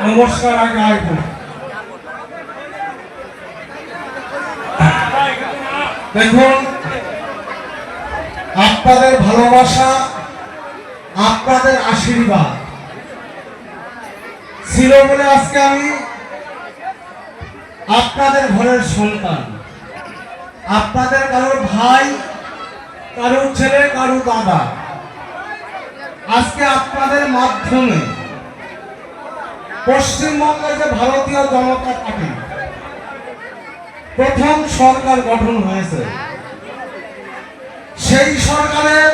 নমস্কার আগে আইব। দেখুন, আপনাদের ভালোবাসা, আপনাদের আশীর্বাদ ছিল বলে আজকে আমি আপনাদের ঘরের সন্তান, আপনাদের কারোর ভাই, কারোর ছেলে, কারোর দাদা। আজকে আপনাদের মাধ্যমে পশ্চিমবঙ্গের যে ভারতীয় জনতা পার্টি প্রথম সরকার গঠন হয়েছে, সেই সরকারের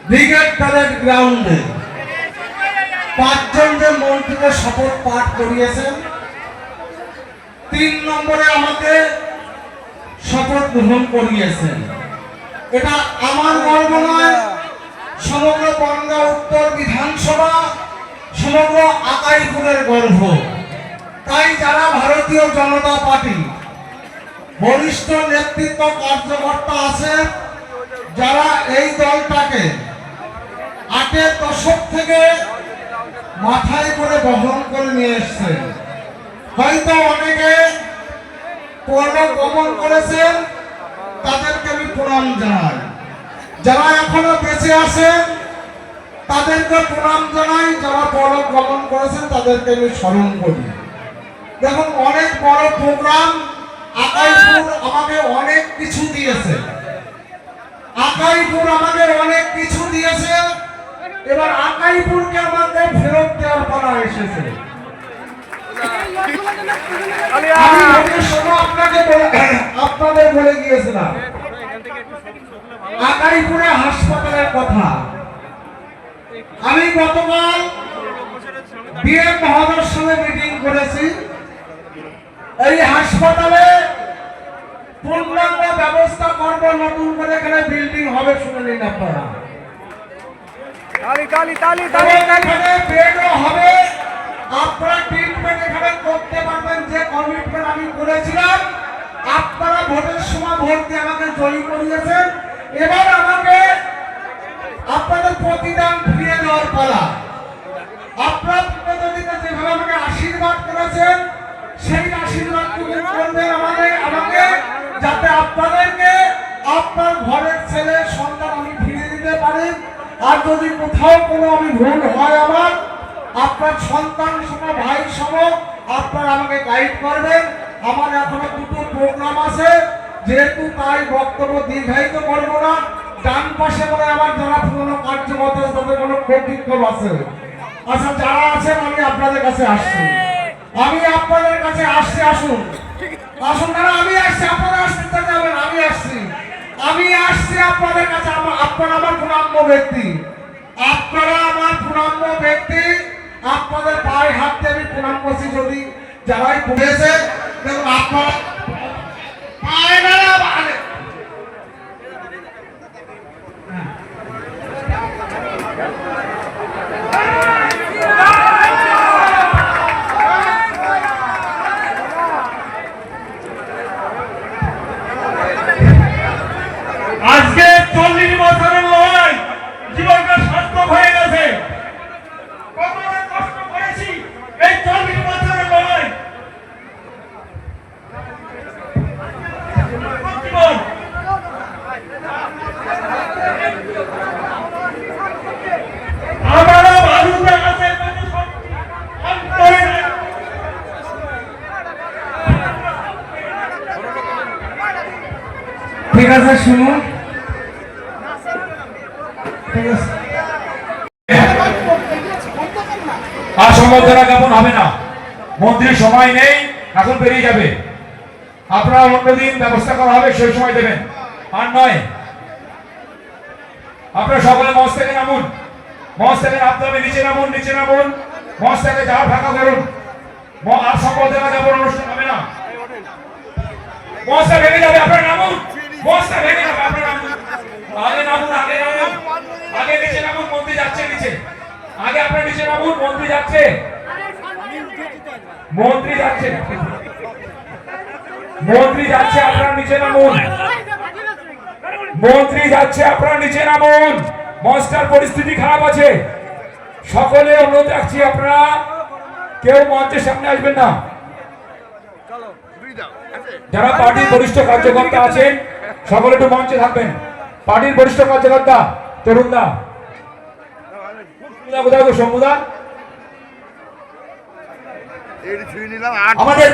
ব্রিগেড প্যারেড গ্রাউন্ডে 5 জন যে মন্ত্রীকে শপথ পাঠ করিয়েছেন, 3 নম্বরে আমাকে শপথ গ্রহণ করিয়েছেন। এটা আমার গর্ব নয়, সমগ্র বনগাঁ উত্তর বিধানসভা, সমগ্র আকাইপুরের গর্ব। তাই যারা ভারতীয় জনতা পার্টি বরিষ্ঠ নেতৃত্ব কার্যকর্তা আছে, যারা এই দলটাকে 8-এর দশক থেকে মাথায় করে বহন করে নিয়ে এসছেন, হয়তো অনেকে পরলোক গমন করেছেন, তাদেরকে আমি প্রণাম জানাই। যারা এখনো বেঁচে আছেন তাদেরকে প্রণাম জানাই, যারা পরলোক গমন করেছেন তাদেরকে আমি স্মরণ করি। দেখুন, অনেক বড় প্রোগ্রাম, আকাইপুর আমাকে অনেক কিছু দিয়েছে, আকাইপুর আমাকে অনেক কিছু দিয়েছে। এবার আকাইপুরকে আমাকে ফেরত দেওয়ার পালা এসেছে। আমি আপনাদের বলে গিয়েছিলাম আকাইপুরে হাসপাতালের কথা। আমি গতকাল ডিএম মহোদয়ের সঙ্গে মিটিং করেছি। এই হাসপাতালে পূর্ণাঙ্গ ব্যবস্থা করব, নতুন করে এখানে বিল্ডিং হবে, শুনে নিন আপনারা। বেডও হবে, আপনারা ট্রিটমেন্ট এখানে করতে পারবেন। যে কমিটমেন্ট আমি করেছিলাম, আপনারা ভোটের সময় ভোট দিয়ে আমাকে জয়ী করিয়েছেন। এবার আমাকে আপনাদের প্রতিদান ফিরিয়ে দেওয়ার পালা। আপনারা প্রতিদিন যেভাবে আমাকে আশীর্বাদ করেছেন, সেই আশীর্বাদ করবেন আমাকে, যাতে আপনাদেরকে আপনার ঘরের ছেলে সন্তান আমি ফিরিয়ে দিতে পারি। আর যদি কোথাও কোনো আমি ভুল হয়, আমার আপনার সন্তান সম, ভাই সম, আপনারা আমাকে গাইড করবেন। আমার এখনো 2টো প্রোগ্রাম আছে, যেহেতু তাই বক্তব্য দীর্ঘায়িত করবো না। ডান পাশে বলে আমার যারা পুরনো কার্যকর্তা তাদের কোনো ক্ষোভ আছে। আচ্ছা, যারা আছেন আমি আপনাদের কাছে আসছি, আমি আপনাদের কাছে আসছি। আসুন আসুন দাদা, আমি আসছি, আপনারা আসতে যাবেন, আমি আসছি আপনাদের কাছে। আপনারা আমার প্রণাম্য ব্যক্তি, আপনারা আমার প্রণাম্য ব্যক্তি। আপনাদের পায়ে হাত দিয়ে আমি প্রণাম করছি। যদি যারাই পড়েছে, দেখুন আপনারা পায়ে না আজকে 40 বছরের লড়াই জীবনটা সার্থক হয়ে গেছে। কতটা কষ্ট করেছি এই 40 বছরের লড়াই। আমারও বালুদের কাছে ঠিক আছে, শুনুন। ঠিক আছে, আর সম্বর্ধনা জ্ঞাপন হবে না, মন্ত্রীর সময় নেই, এখন বেরিয়ে যাবে। আপনারা অন্যদিন ব্যবস্থা করা হবে, সেই সময় দেবেন। আর নয়, আপনারা সকলে মঞ্চ থেকে নামুন, মঞ্চ থেকে নামতে হবে, নিচে নামুন, মঞ্চ থেকে যাওয়া ফাঁকা করুন। আর সম্বর্ধনা জ্ঞাপন অনুষ্ঠান হবে না, মঞ্চটা ভেঙে যাবে। আপনারা নামুন, মঞ্চটা ভেঙে যাবে, আপনারা নামুন, আগে নামুন, আগে নিচে নামুন, মন্ত্রী যাচ্ছে নিচে। আগে আপনারা নিচে নামুন, মন্ত্রী যাচ্ছে, আপনারা নিচে নামুন, মন্ত্রী যাচ্ছে, আপনারা নিচে নামুন। মঞ্চটার পরিস্থিতি খারাপ আছে, সকলে অনুরোধ রাখছি, আপনারা কেউ মঞ্চের সামনে আসবেন না। যারা পার্টির বরিষ্ঠ কার্যকর্তা আছেন সকলে একটু মঞ্চে থাকবেন। পার্টির বরিষ্ঠ কার্যকর্তা তরুণদা, কোথায় গো শম্ভুদা? এই ছুঁয়ে নিলাম আমাদের